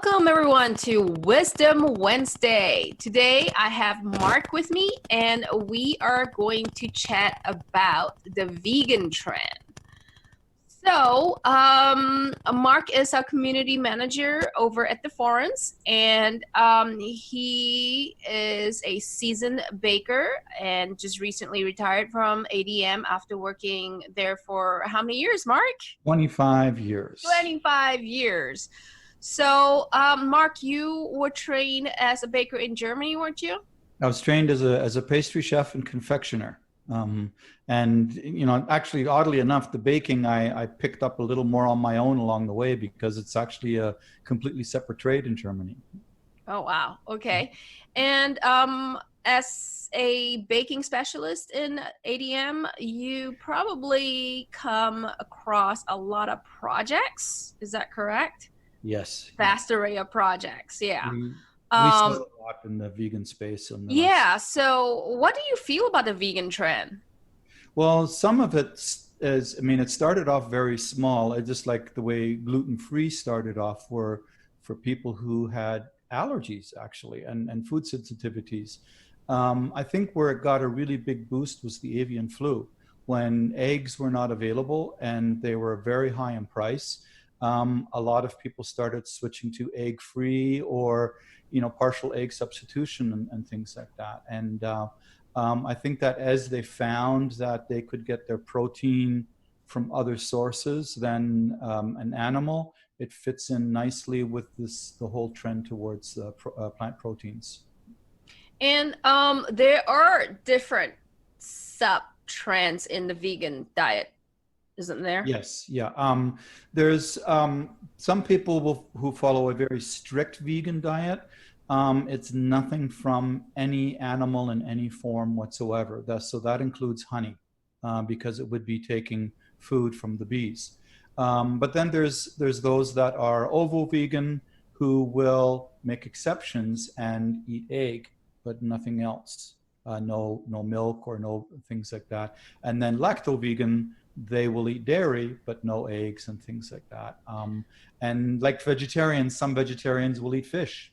Welcome everyone to Wisdom Wednesday. Today I have Mark with me and we are going to chat about the vegan trend. So, Mark is our community manager over at the Forums, and he is a seasoned baker and just recently retired from ADM after working there for how many years, Mark? 25 years. 25 years. So, Mark, you were trained as a baker in Germany, weren't you? I was trained as a pastry chef and confectioner. And, you know, actually, oddly enough, the baking I picked up a little more on my own along the way because it's actually a completely separate trade in Germany. Oh, wow. Okay. And as a baking specialist in ADM, you probably come across a lot of projects. Is that correct? Yes. Vast array of projects. Yeah. We sell a lot in the vegan space. Yeah. So what do you feel about the vegan trend? Well, some of it is, I mean, it started off very small. It just like the way gluten-free started off for people who had allergies, actually, and food sensitivities. I think where it got a really big boost was the avian flu, when eggs were not available and they were very high in price. A lot of people started switching to egg-free or, you know, partial egg substitution and things like that. And I think that as they found that they could get their protein from other sources than an animal, it fits in nicely with the whole trend towards plant proteins. And there are different sub-trends in the vegan diet, isn't there? Yes, yeah. There's some people who follow a very strict vegan diet. It's nothing from any animal in any form whatsoever. So that includes honey, because it would be taking food from the bees. But then there's those that are ovo-vegan who will make exceptions and eat egg, but nothing else. No milk or no things like that. And then lacto-vegan, they will eat dairy, but no eggs and things like that. And like vegetarians, some vegetarians will eat fish.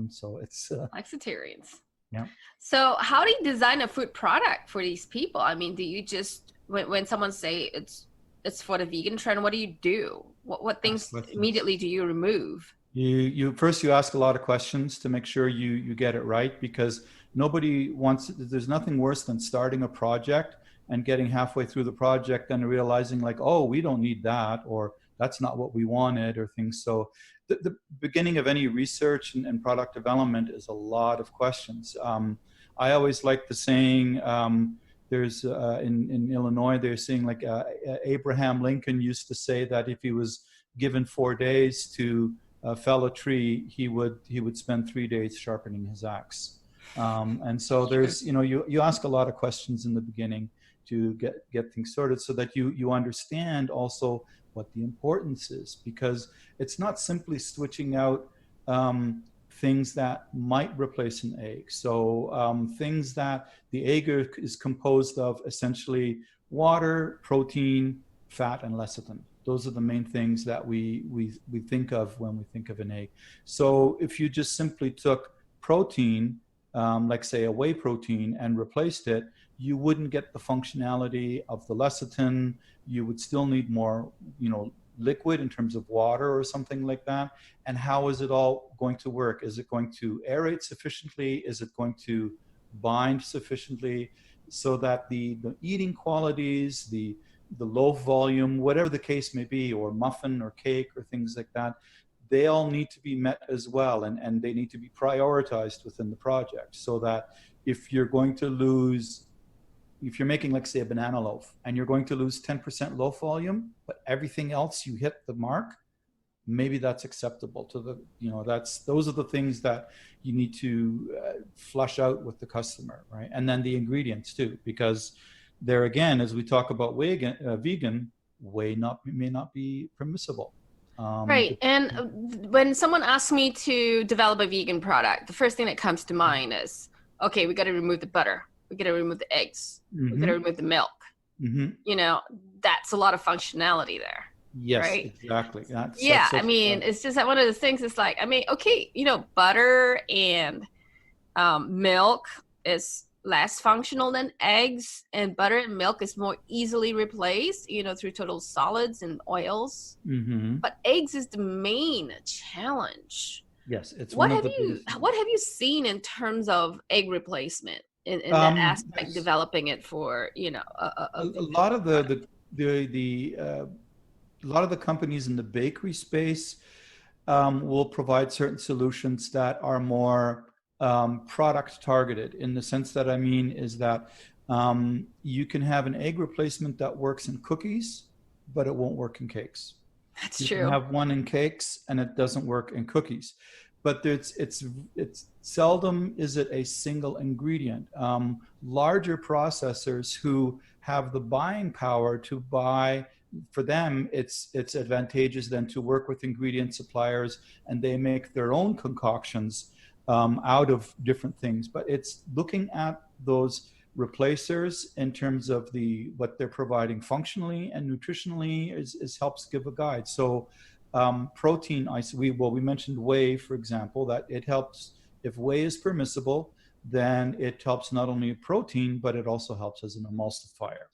So it's Flexitarians. Yeah. So how do you design a food product for these people? I mean, do you just when someone say it's for the vegan trend, what do you do? What things immediately do you remove? You first you ask a lot of questions to make sure you get it right, because there's nothing worse than starting a project and getting halfway through the project and realizing like, oh, we don't need that, or that's not what we wanted, or things. So the beginning of any research and product development is a lot of questions. I always like the saying, there's in Illinois, they're saying like Abraham Lincoln used to say that if he was given 4 days to fell a tree, he would spend 3 days sharpening his axe. And so there's, you know, you ask a lot of questions in the beginning to get things sorted, so that you understand also what the importance is, because it's not simply switching out things that might replace an egg. So things that the egg is composed of, essentially water, protein, fat, and lecithin. Those are the main things that we think of when we think of an egg. So if you just simply took protein, like say a whey protein, and replaced it, you wouldn't get the functionality of the lecithin. You would still need more, you know, liquid in terms of water or something like that. And how is it all going to work? Is it going to aerate sufficiently? Is it going to bind sufficiently so that the eating qualities, the low volume, whatever the case may be, or muffin or cake or things like that, they all need to be met as well, and they need to be prioritized within the project, so that if you're making, like say, a banana loaf, and you're going to lose 10% loaf volume, but everything else you hit the mark, maybe that's acceptable to the, you know, those are the things that you need to flush out with the customer, right? And then the ingredients too, because there again, as we talk about vegan, whey may not be permissible. Right. And when someone asks me to develop a vegan product, the first thing that comes to mind is, okay, we got to remove the butter. We got to remove the eggs. We got to remove the milk. You know, that's a lot of functionality there. Yes, right? exactly. Yeah, That's I such mean, it's just that one of those things. It's like, I mean, okay, butter and milk is less functional than eggs, and butter and milk is more easily replaced, through total solids and oils. hmm But eggs is the main challenge. Yes, it's What one of have the you biggest what ones. have you seen in terms of egg replacement in that aspect, Yes, developing it for a, a a vegan lot of product? a lot of the companies in the bakery space will provide certain solutions that are more product targeted. In the sense that I mean is that you can have an egg replacement that works in cookies, but it won't work in cakes. That's You can true. have one in cakes and it doesn't work in cookies. But it's seldom is it a single ingredient. Larger processors who have the buying power to buy, for them it's advantageous then to work with ingredient suppliers, and they make their own concoctions out of different things. But it's looking at those replacers in terms of what they're providing functionally and nutritionally is helps give a guide. So protein we mentioned whey, for example, that it helps. If whey is permissible, then it helps not only protein, but it also helps as an emulsifier.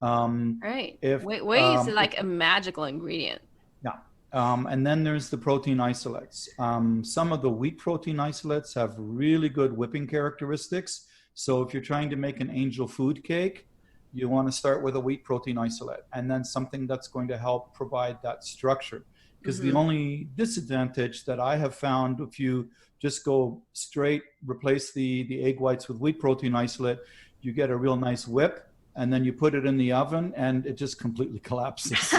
um, Right. if Whey is like a magical ingredient. Yeah. And then there's the protein isolates. Some of the wheat protein isolates have really good whipping characteristics. So if you're trying to make an angel food cake, you want to start with a wheat protein isolate, and then something that's going to help provide that structure. Because the Hmm. only disadvantage that I have found, if you just go straight, replace the egg whites with wheat protein isolate, you get a real nice whip, and then you put it in the oven and it just completely collapses.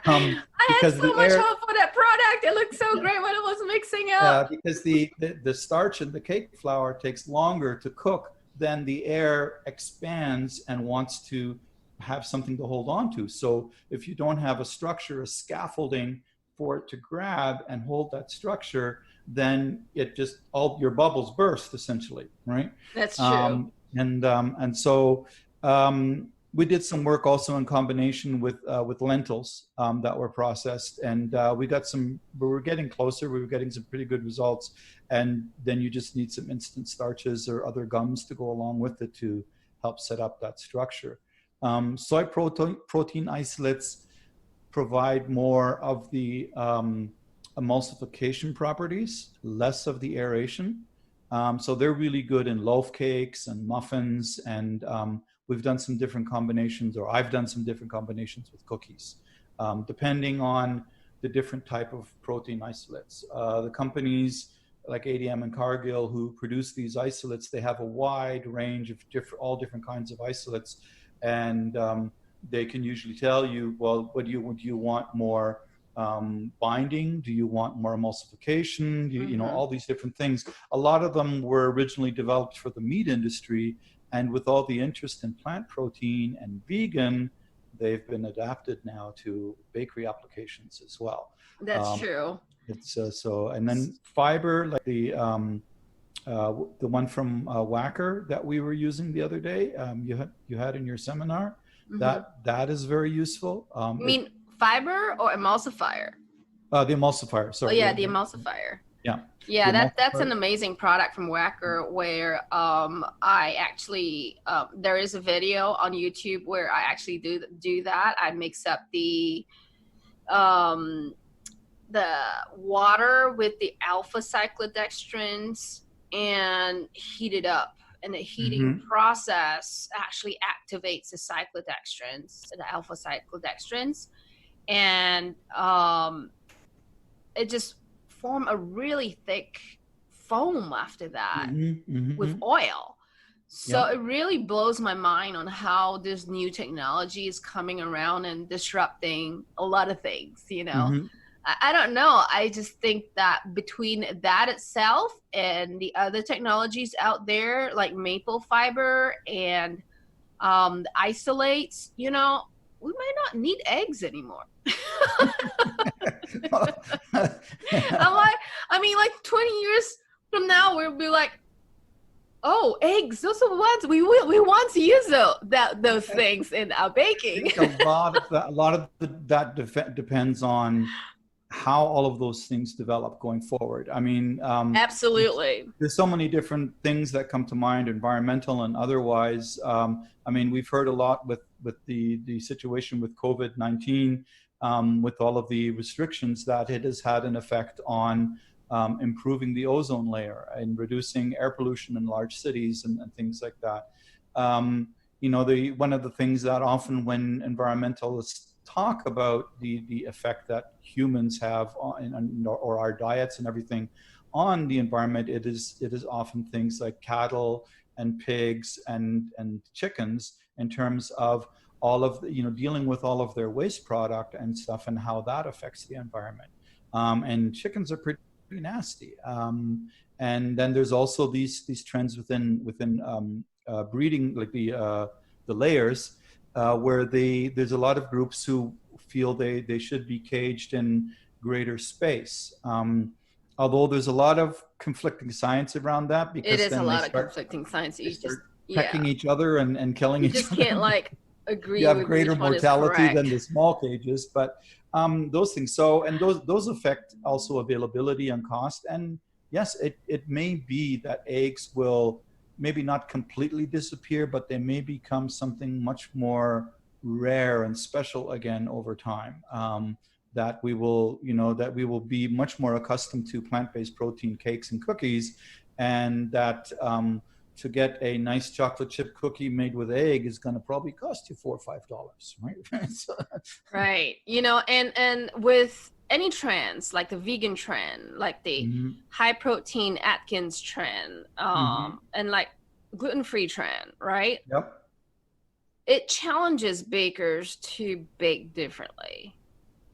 I had Because so the much air, hope for that product. It looked so great when it was mixing up. because the starch in the cake flour takes longer to cook, then the air expands and wants to have something to hold on to. So if you don't have a structure, a scaffolding for it to grab and hold that structure, then it just, all your bubbles burst essentially, right? That's true. And so we did some work also in combination with lentils that were processed, and we were getting closer. We were getting some pretty good results, and then you just need some instant starches or other gums to go along with it to help set up that structure. Soy protein isolates provide more of the emulsification properties, less of the aeration. So they're really good in loaf cakes and muffins, and we've done some different combinations, or I've done some different combinations with cookies, depending on the different type of protein isolates. The companies like ADM and Cargill who produce these isolates, they have a wide range of all different kinds of isolates, and they can usually tell you, well, do you want more binding? Do you want more emulsification? Hmm. All these different things. A lot of them were originally developed for the meat industry, and with all the interest in plant protein and vegan, they've been adapted now to bakery applications as well. That's Um, true. and then fiber, like the one from Wacker that we were using the other day, you had in your seminar, Hmm. that is very useful. You mean fiber or emulsifier? The emulsifier, Oh sorry, yeah, the emulsifier. yeah, the Yeah, that's emulsifier. an amazing product from Wacker, where I actually there is a video on YouTube where I actually do that. I mix up um the water with the alpha cyclodextrins and heat it up. And the heating Mm-hmm. process actually activates the cyclodextrins, the alpha cyclodextrins, and it just form a really thick foam after that Mm-hmm. with Mm-hmm. oil. So Yeah. it really blows my mind on how this new technology is coming around and disrupting a lot of things. Mm-hmm. I don't know. I just think that between that itself and the other technologies out there, like maple fiber and the isolates, we might not need eggs anymore. I'm like, I mean, like 20 years from now, we'll be like, Oh, eggs. Those are the ones we want to use those things in our I baking. think a lot of that depends on how all of those things develop going forward. I mean, Absolutely. there's so many different things that come to mind, environmental and otherwise. I mean, we've heard a lot with the situation with COVID-19, with all of the restrictions that it has had an effect on improving the ozone layer and reducing air pollution in large cities and things like that. You know, one of the things that often when environmentalists talk about the effect that humans have on or our diets and everything on the environment, it is often things like cattle and pigs and chickens in terms of all of the, you know, dealing with all of their waste product and stuff and how that affects the environment. And chickens are pretty nasty. And then there's also these trends within breeding, like the layers, where there's a lot of groups who feel they should be caged in greater space. Although there's a lot of conflicting science around that, It because is a then they lot of start conflicting science. they You just, start yeah, pecking each other and killing you each just other. can't like You agree have with greater which one is mortality than correct. the small cages, but those things. So, and those affect also availability and cost. And yes, it may be that eggs will maybe not completely disappear, but they may become something much more rare and special again over time. That we will, you know, that we will be much more accustomed to plant-based protein cakes and cookies, and that to get a nice chocolate chip cookie made with egg is going to probably cost you $4 or $5, right? So, Right. You know, and with any trends, like the vegan trend, like the mhm, high protein Atkins trend, mhm, and like gluten-free trend, right? yep, It challenges bakers to bake differently,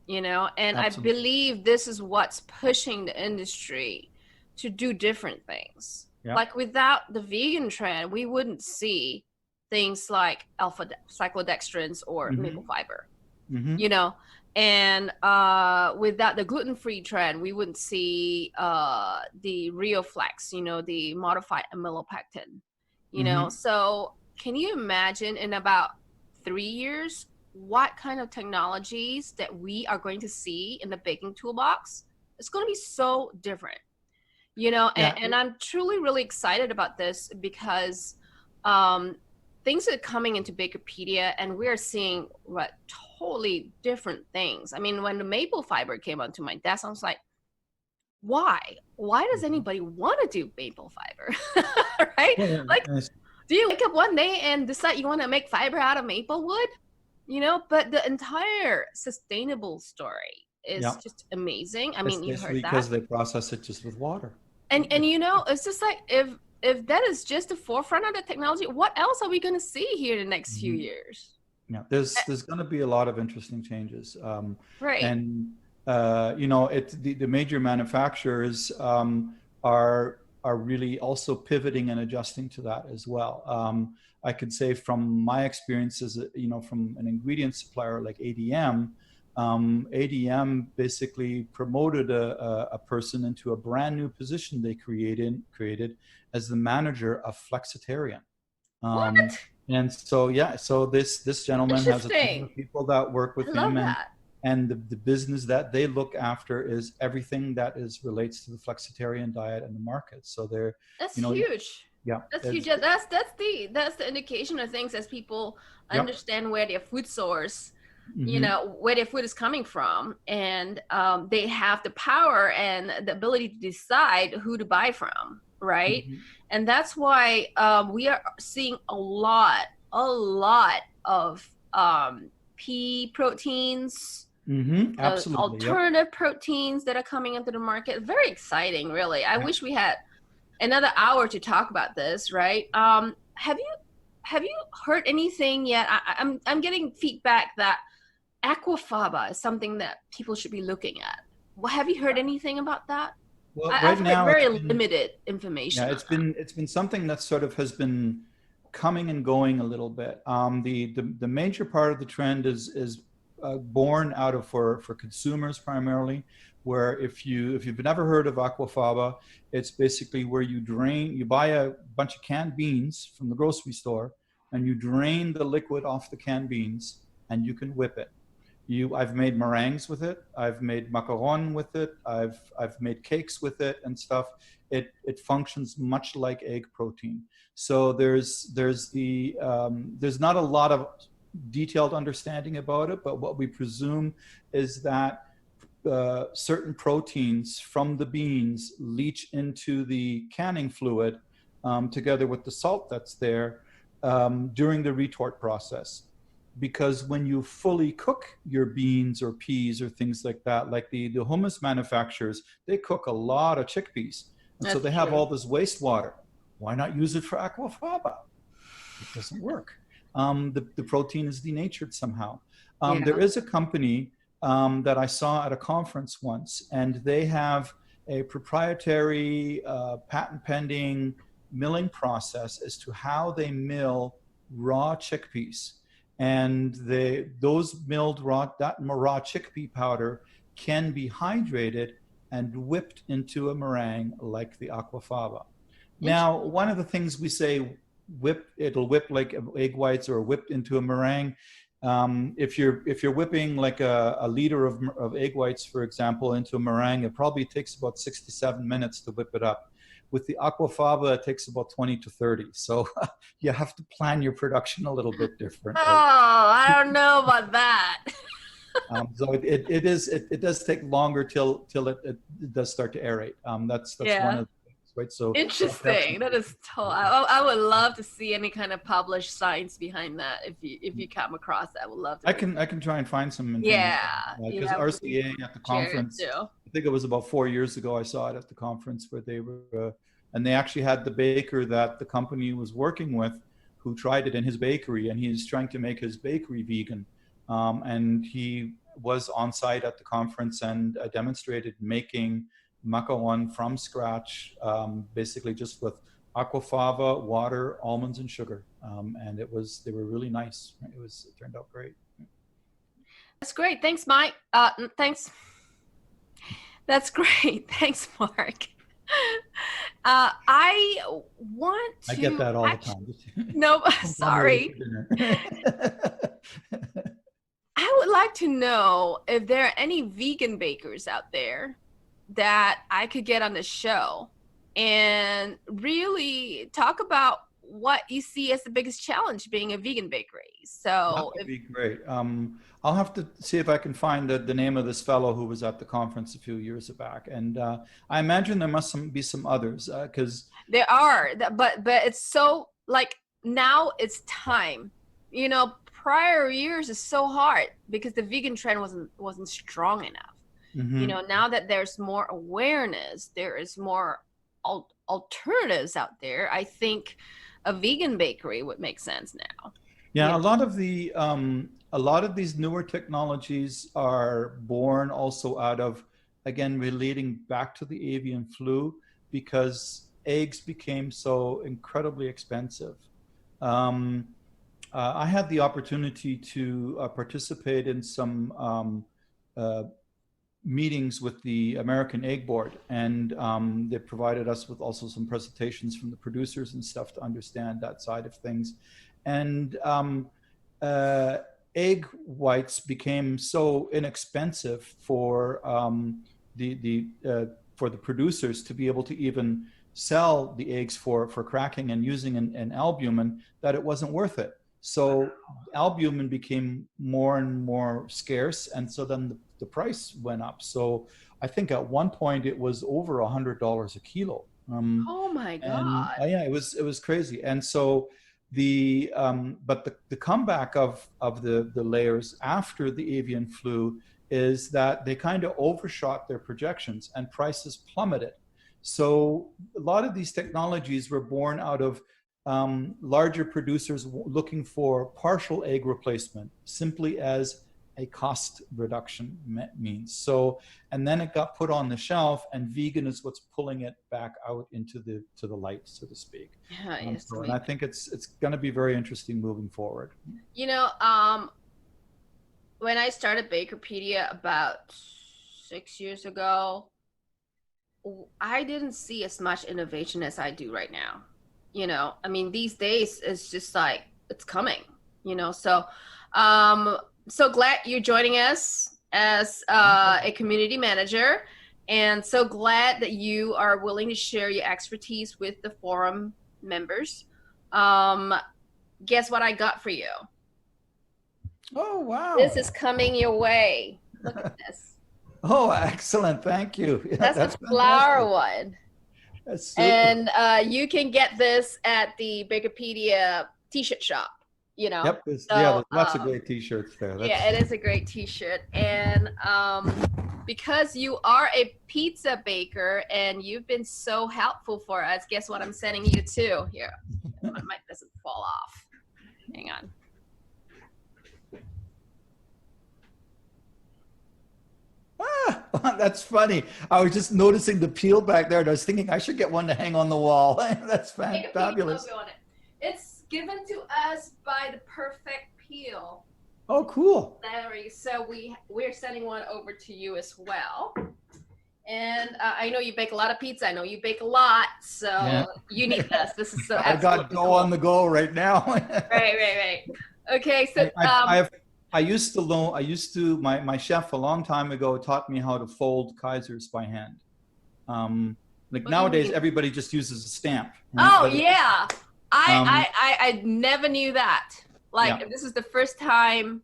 you know, and I absolutely, believe this is what's pushing the industry to do different things. yep, Like without the vegan trend, we wouldn't see things like alpha cyclodextrins or maple mhm, fiber, mhm, you know. And without the gluten-free trend, we wouldn't see the Rioflex, you know, the modified amylopectin, you know. mhm. So can you imagine in about 3 years what kind of technologies that we are going to see in the baking toolbox? It's going to be so different, you know. Yeah, And I'm truly really excited about this because um, things are coming into Bakerpedia and we're seeing what totally different things. I mean, when the maple fiber came onto my desk, I was like, why does mhm. anybody want to do maple fiber? Right? Yeah, Like, yeah, do you wake up one day and decide you want to make fiber out of maple wood, you know? But the entire sustainable story is yeah. just amazing. I mean, you heard Especially that. because they process it just with water. And you know, it's just like if that is just the forefront of the technology, what else are we going to see here in the next few Mhm. years? Yeah, Eh, there's going to be a lot of interesting changes, right. and you know, the major manufacturers are really also pivoting and adjusting to that as well. I could say from my experiences, you know, from an ingredient supplier like ADM, ADM basically promoted a person into a brand new position they created as the manager of Flexitarian. Um, What? and so, yeah, so this gentleman has a team Interesting. of people that work I with love him, that. and the business that they look after is everything that is relates to the flexitarian diet and the market. So they're, That's you know, huge. yeah, That's huge. it's, That's the indication of things as people yep, understand where their food source, you mm-hmm, know, where their food is coming from, and they have the power and the ability to decide who to buy from, right? mm-hmm, And that's why we are seeing a lot of pea proteins, mm-hmm, absolutely, yep. alternative proteins that are coming into the market. Very exciting, really. I wish we had another hour to talk about this, right? Have you heard anything yet? I'm getting feedback that aquafaba is something that people should be looking at. Well, have you heard anything about that? Well, I've right heard now it's very been, limited yeah, information on it's been something that sort of has been coming and going a little bit. The major part of the trend is born out of for consumers primarily, where if you've never heard of aquafaba, it's basically where you buy a bunch of canned beans from the grocery store, and you drain the liquid off the canned beans, and you can whip it. I've made meringues with it. I've made macaron with it. I've made cakes with it and stuff. It functions much like egg protein. So there's not a lot of detailed understanding about it, but what we presume is that certain proteins from the beans leach into the canning fluid together with the salt that's there during the retort process. Because when you fully cook your beans or peas or things like that, like the hummus manufacturers, they cook a lot of chickpeas. And so they have all this wastewater. Why not use it for aquafaba? It doesn't work. The protein is denatured somehow. There is a company that I saw at a conference once, and they have a proprietary patent pending milling process as to how they mill raw chickpeas. And those milled raw chickpea powder can be hydrated and whipped into a meringue like the aquafaba. Now, one of the things we say, it'll whip like egg whites or whipped into a meringue. If you're whipping like a liter of egg whites, for example, into a meringue, it probably takes about 67 minutes to whip it up. With the aquafaba, it takes about 20 to 30. So you have to plan your production a little bit differently. Oh, I don't know about that. So it does take longer till it does start to aerate. That's one of the things, right? So interesting. That is I would love to see any kind of published science behind that. If you come across that, I would love to. I can try and find some information. Because RCA at the conference, I think it was about 4 years ago, I saw it at the conference where they were, and they actually had the baker that the company was working with, who tried it in his bakery, and he's trying to make his bakery vegan. And he was on site at the conference and demonstrated making macaron from scratch, basically just with aquafaba, water, almonds, and sugar. And they were really nice. It turned out great. That's great. Thanks, Mike. Thanks. That's great. Thanks, Mark. I want to. I get that all the time. No, sorry. I would like to know if there are any vegan bakers out there that I could get on the show and really talk about what you see as the biggest challenge being a vegan bakery. So that would be great. I'll have to see if I can find the name of this fellow who was at the conference a few years back, and I imagine there must be some others because there are, but it's so like now it's time. You know, prior years is so hard because the vegan trend wasn't strong enough. Mm-hmm. You know, now that there's more awareness, there is more alternatives out there. I think a vegan bakery would make sense now. Yeah, a lot of these newer technologies are born also out of, again, relating back to the avian flu, because eggs became so incredibly expensive. I had the opportunity to participate in some meetings with the American Egg Board, and they provided us with also some presentations from the producers and stuff to understand that side of things. And egg whites became so inexpensive for the producers to be able to even sell the eggs for cracking and using an albumin, that it wasn't worth it. So albumin became more and more scarce, and so then the price went up. So I think at one point it was over $100 a kilo. Oh my God! Yeah, it was crazy. And so but the comeback of the layers after the avian flu is that they kind of overshot their projections and prices plummeted. So a lot of these technologies were born out of larger producers looking for partial egg replacement, simply as a cost reduction means. So, and then it got put on the shelf, and vegan is what's pulling it back out into the light, so to speak. Yeah, and I think it's going to be very interesting moving forward. You know, when I started Bakerpedia about 6 years ago, I didn't see as much innovation as I do right now. I mean, these days it's just like it's coming, So, so glad you're joining us as a community manager, and so glad that you are willing to share your expertise with the forum members. Guess what I got for you? Oh, wow. This is coming your way. Look at this. Oh, excellent. Thank you. Yeah, That's the flower one. That's super. And you can get this at the Bakerpedia t-shirt shop, Yep. So, there's lots of great t-shirts there. Yeah, it is a great t-shirt. And because you are a pizza baker and you've been so helpful for us, guess what I'm sending you to? Here, my mic doesn't fall off. Hang on. That's funny. I was just noticing the peel back there, and I was thinking I should get one to hang on the wall. That's fabulous. Logo on it. It's given to us by the Perfect Peel. Oh, cool. Larry, so we're sending one over to you as well. And I know you bake a lot of pizza. I know you bake a lot, so you need this. This is so. I got dough on the go right now. Right. Okay, so I used to my chef a long time ago taught me how to fold Kaisers by hand. Like nowadays, everybody just uses a stamp. Right? Oh, yeah. I never knew that. Like, this is the first time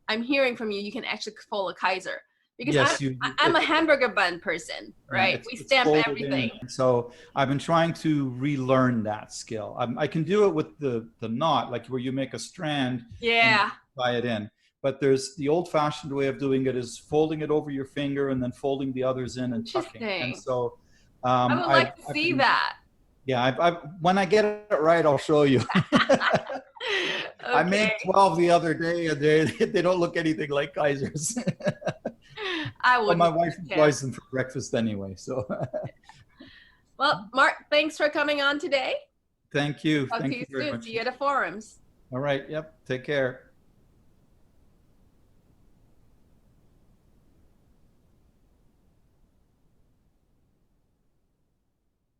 I'm hearing from you. You can actually fold a Kaiser. Because I'm a hamburger bun person, right? We stamp everything. So I've been trying to relearn that skill. I can do it with the knot, like where you make a strand and tie it in. But there's the old-fashioned way of doing it is folding it over your finger and then folding the others in and tucking. And so I would like to see that. Yeah, when I get it right, I'll show you. Okay. I made 12 the other day, and they don't look anything like Kaisers. Well, my wife enjoys them for breakfast anyway. So. Well, Mark, thanks for coming on today. Thank you. Talk to you soon. See you at the forums. All right. Yep. Take care.